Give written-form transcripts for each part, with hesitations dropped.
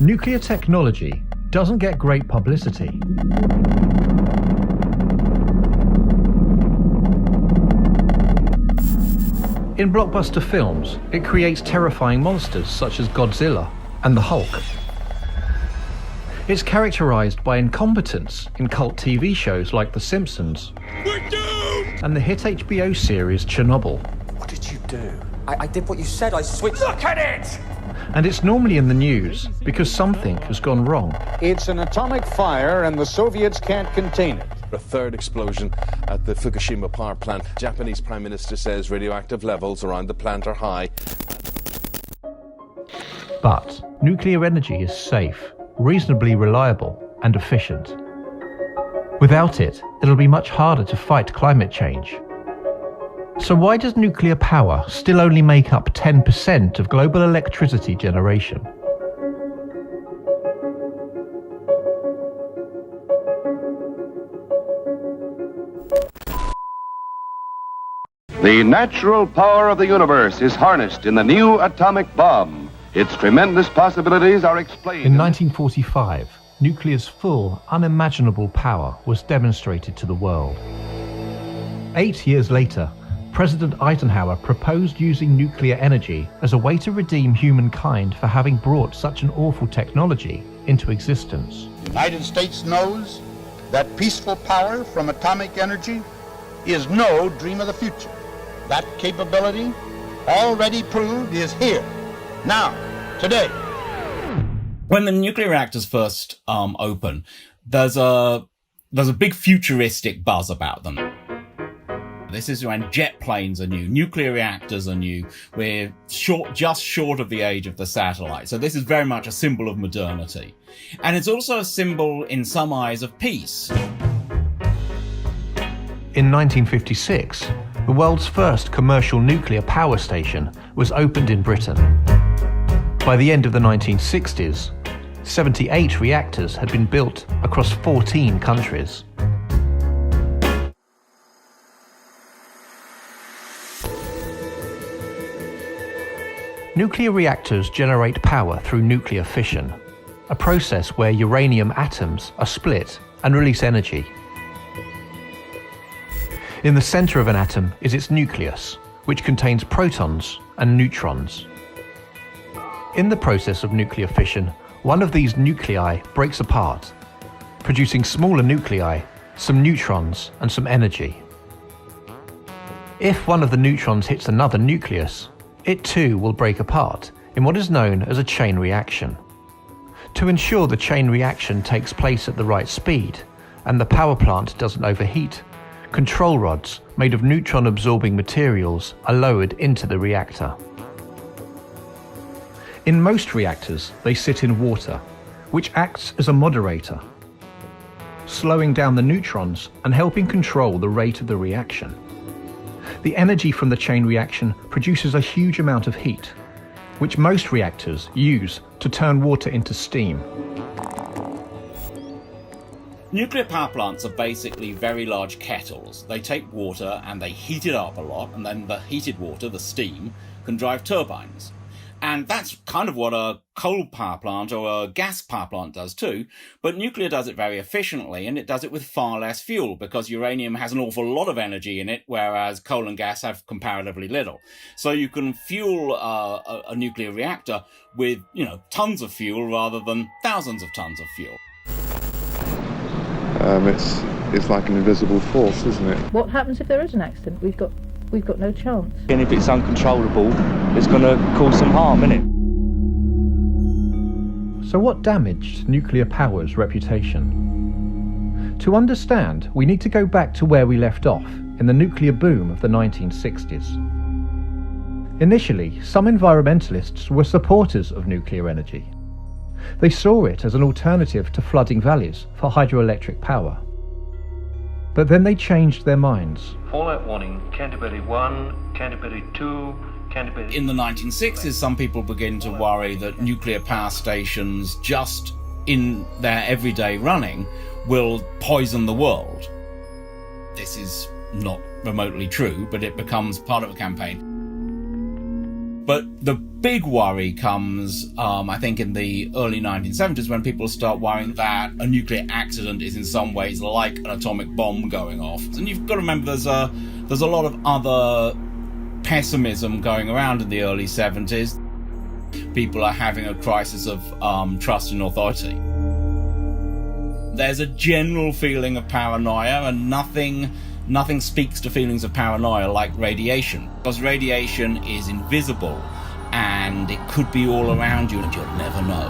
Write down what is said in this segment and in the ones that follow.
Nuclear technology doesn't get great publicity. In blockbuster films, it creates terrifying monsters such as Godzilla and the Hulk. It's characterized by incompetence in cult TV shows like The Simpsons and the hit HBO series Chernobyl. What did you do? I did what you said, I switched. Look at it! And it's normally in the news because something has gone wrong. It's an atomic fire and the Soviets can't contain it. A third explosion at the Fukushima power plant. Japanese Prime Minister says radioactive levels around the plant are high. But nuclear energy is safe, reasonably reliable and efficient. Without it, it'll be much harder to fight climate change. So why does nuclear power still only make up 10% of global electricity generation? The natural power of the universe is harnessed in the new atomic bomb. Its tremendous possibilities are explained. In 1945, nuclear's full, unimaginable power was demonstrated to the world. 8 years later, President Eisenhower proposed using nuclear energy as a way to redeem humankind for having brought such an awful technology into existence. The United States knows that peaceful power from atomic energy is no dream of the future. That capability, already proved, is here, now, today. When the nuclear reactors first open, there's a big futuristic buzz about them. This is when jet planes are new, nuclear reactors are new. We're just short of the age of the satellite. So this is very much a symbol of modernity. And it's also a symbol, in some eyes, of peace. In 1956, the world's first commercial nuclear power station was opened in Britain. By the end of the 1960s, 78 reactors had been built across 14 countries. Nuclear reactors generate power through nuclear fission, a process where uranium atoms are split and release energy. In the center of an atom is its nucleus, which contains protons and neutrons. In the process of nuclear fission, one of these nuclei breaks apart, producing smaller nuclei, some neutrons and some energy. If one of the neutrons hits another nucleus, it too will break apart in what is known as a chain reaction. To ensure the chain reaction takes place at the right speed and the power plant doesn't overheat, control rods made of neutron-absorbing materials are lowered into the reactor. In most reactors, they sit in water, which acts as a moderator, slowing down the neutrons and helping control the rate of the reaction. The energy from the chain reaction produces a huge amount of heat, which most reactors use to turn water into steam. Nuclear power plants are basically very large kettles. They take water and they heat it up a lot, and then the heated water, the steam, can drive turbines. And that's kind of what a coal power plant or a gas power plant does too, but nuclear does it very efficiently, and it does it with far less fuel because uranium has an awful lot of energy in it, whereas coal and gas have comparatively little. So you can fuel a nuclear reactor with, tons of fuel rather than thousands of tons of fuel. It's like an invisible force, isn't it? What happens if there is an accident? We've got no chance. And if it's uncontrollable, it's going to cause some harm, innit? So what damaged nuclear power's reputation? To understand, we need to go back to where we left off, in the nuclear boom of the 1960s. Initially, some environmentalists were supporters of nuclear energy. They saw it as an alternative to flooding valleys for hydroelectric power. But then they changed their minds. Fallout warning, Canterbury 1, Canterbury 2, Canterbury... In the 1960s, some people begin to worry that nuclear power stations, just in their everyday running, will poison the world. This is not remotely true, but it becomes part of a campaign. But the big worry comes, I think, in the early 1970s when people start worrying that a nuclear accident is in some ways like an atomic bomb going off. And you've got to remember there's a lot of other pessimism going around in the early 70s. People are having a crisis of trust in authority. There's a general feeling of paranoia, and nothing speaks to feelings of paranoia like radiation, because radiation is invisible and it could be all around you and you'll never know.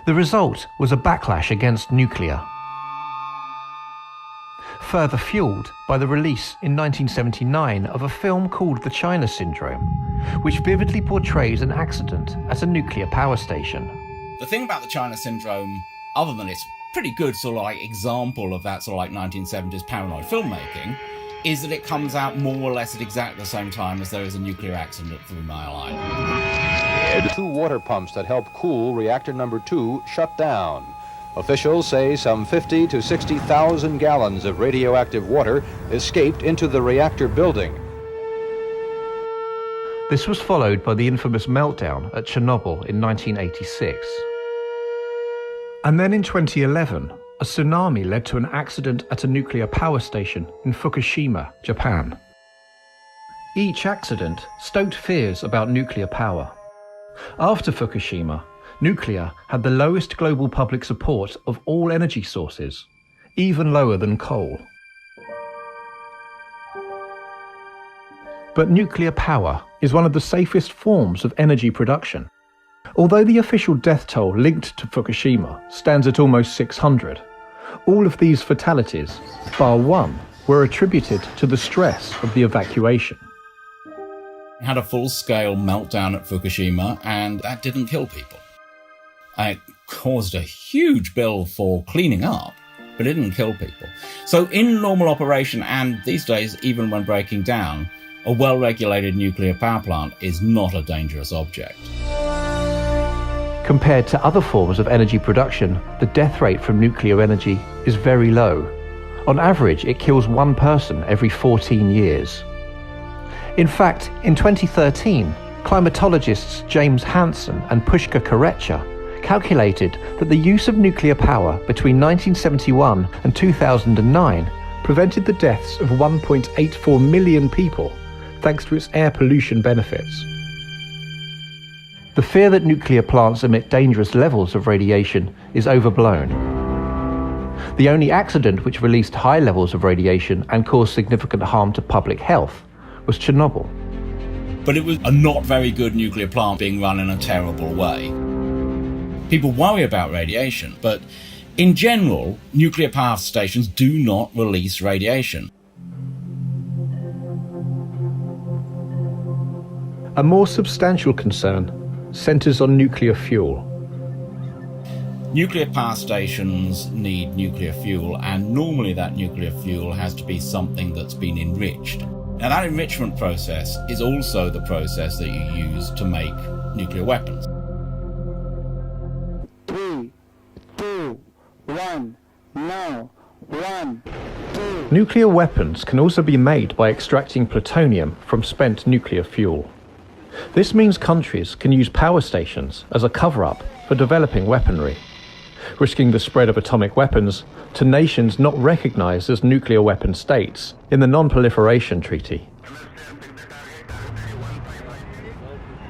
The result was a backlash against nuclear, further fueled by the release in 1979 of a film called The China Syndrome, which vividly portrays an accident at a nuclear power station. The thing about the China Syndrome, other than its pretty good sort of like example of that sort of like 1970s paranoid filmmaking, is that it comes out more or less at exactly the same time as there is a nuclear accident at 3 Mile Island. 2 water pumps that help cool reactor number 2 shut down. Officials say some 50 to 60,000 gallons of radioactive water escaped into the reactor building. This was followed by the infamous meltdown at Chernobyl in 1986. And then in 2011, a tsunami led to an accident at a nuclear power station in Fukushima, Japan. Each accident stoked fears about nuclear power. After Fukushima, nuclear had the lowest global public support of all energy sources, even lower than coal. But nuclear power is one of the safest forms of energy production. Although the official death toll linked to Fukushima stands at almost 600, all of these fatalities, bar one, were attributed to the stress of the evacuation. We had a full-scale meltdown at Fukushima, and that didn't kill people. It caused a huge bill for cleaning up, but it didn't kill people. So in normal operation, and these days, even when breaking down, a well-regulated nuclear power plant is not a dangerous object. Compared to other forms of energy production, the death rate from nuclear energy is very low. On average, it kills 1 person every 14 years. In fact, in 2013, climatologists James Hansen and Pushkar Korecha calculated that the use of nuclear power between 1971 and 2009 prevented the deaths of 1.84 million people thanks to its air pollution benefits. The fear that nuclear plants emit dangerous levels of radiation is overblown. The only accident which released high levels of radiation and caused significant harm to public health was Chernobyl. But it was a not very good nuclear plant being run in a terrible way. People worry about radiation, but in general, nuclear power stations do not release radiation. A more substantial concern centres on nuclear fuel. Nuclear power stations need nuclear fuel, and normally that nuclear fuel has to be something that's been enriched. Now, that enrichment process is also the process that you use to make nuclear weapons. 3, 2, 1, now, 1, 2. Nuclear weapons can also be made by extracting plutonium from spent nuclear fuel. This means countries can use power stations as a cover-up for developing weaponry, risking the spread of atomic weapons to nations not recognized as nuclear weapon states in the Non-Proliferation Treaty.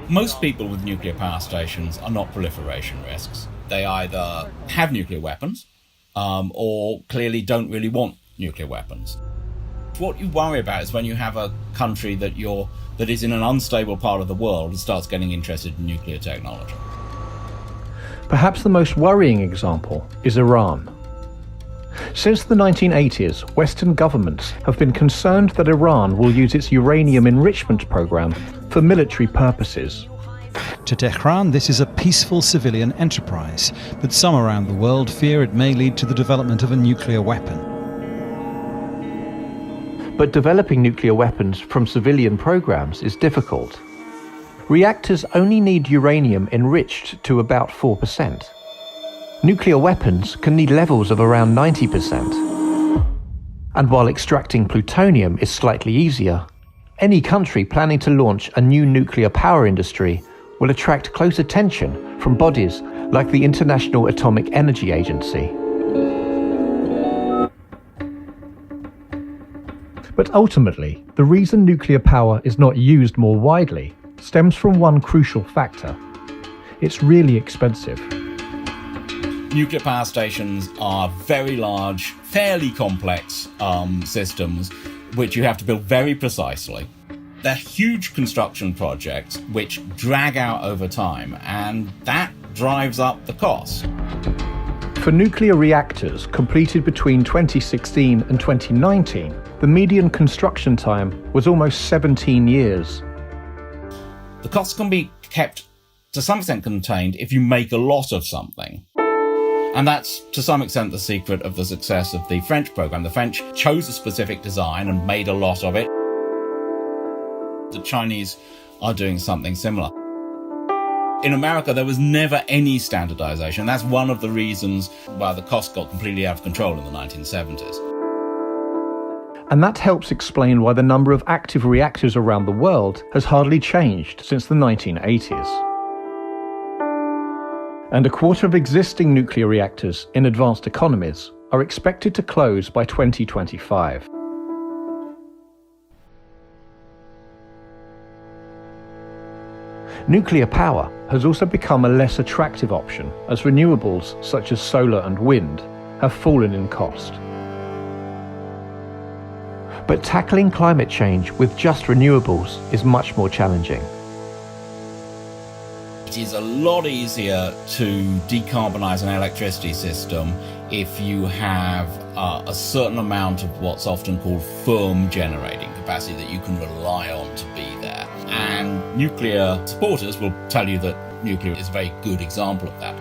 Most people with nuclear power stations are not proliferation risks. They either have nuclear weapons or clearly don't really want nuclear weapons. What you worry about is when you have a country that is in an unstable part of the world and starts getting interested in nuclear technology. Perhaps the most worrying example is Iran. Since the 1980s, Western governments have been concerned that Iran will use its uranium enrichment program for military purposes. To Tehran, this is a peaceful civilian enterprise, but some around the world fear it may lead to the development of a nuclear weapon. But developing nuclear weapons from civilian programs is difficult. Reactors only need uranium enriched to about 4%. nuclear weapons can need levels of around 90%. And while extracting plutonium is slightly easier, any country planning to launch a new nuclear power industry will attract close attention from bodies like the International Atomic Energy Agency. But ultimately, the reason nuclear power is not used more widely stems from one crucial factor. It's really expensive. Nuclear power stations are very large, fairly complex systems which you have to build very precisely. They're huge construction projects which drag out over time, and that drives up the cost. For nuclear reactors completed between 2016 and 2019, the median construction time was almost 17 years. The costs can be kept to some extent contained if you make a lot of something. And that's to some extent the secret of the success of the French program. The French chose a specific design and made a lot of it. The Chinese are doing something similar. In America, there was never any standardization. That's one of the reasons why the cost got completely out of control in the 1970s. And that helps explain why the number of active reactors around the world has hardly changed since the 1980s. And a quarter of existing nuclear reactors in advanced economies are expected to close by 2025. Nuclear power has also become a less attractive option as renewables such as solar and wind have fallen in cost. But tackling climate change with just renewables is much more challenging. It is a lot easier to decarbonize an electricity system if you have a certain amount of what's often called firm generating capacity that you can rely on to be there. And nuclear supporters will tell you that nuclear is a very good example of that.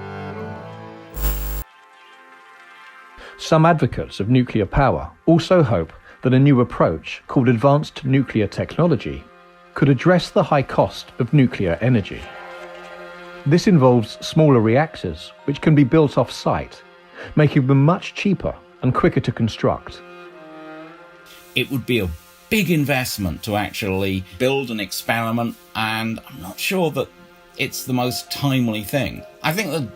Some advocates of nuclear power also hope that a new approach called advanced nuclear technology could address the high cost of nuclear energy. This involves smaller reactors which can be built off-site, making them much cheaper and quicker to construct. It would be a big investment to actually build an experiment, and I'm not sure that it's the most timely thing. I think that,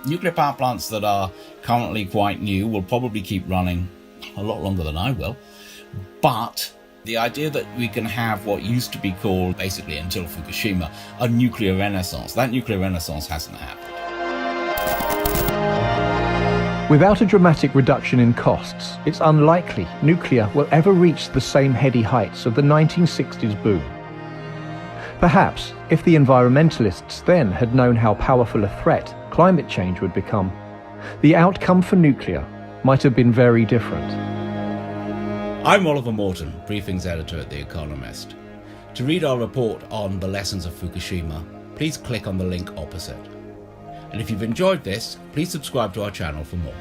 nuclear power plants that are currently quite new will probably keep running a lot longer than I will. But the idea that we can have what used to be called, basically until Fukushima, a nuclear renaissance, that nuclear renaissance hasn't happened. Without a dramatic reduction in costs, it's unlikely nuclear will ever reach the same heady heights of the 1960s boom. Perhaps, if the environmentalists then had known how powerful a threat climate change would become, the outcome for nuclear might have been very different. I'm Oliver Morton, Briefings Editor at The Economist. To read our report on the lessons of Fukushima, please click on the link opposite. And if you've enjoyed this, please subscribe to our channel for more.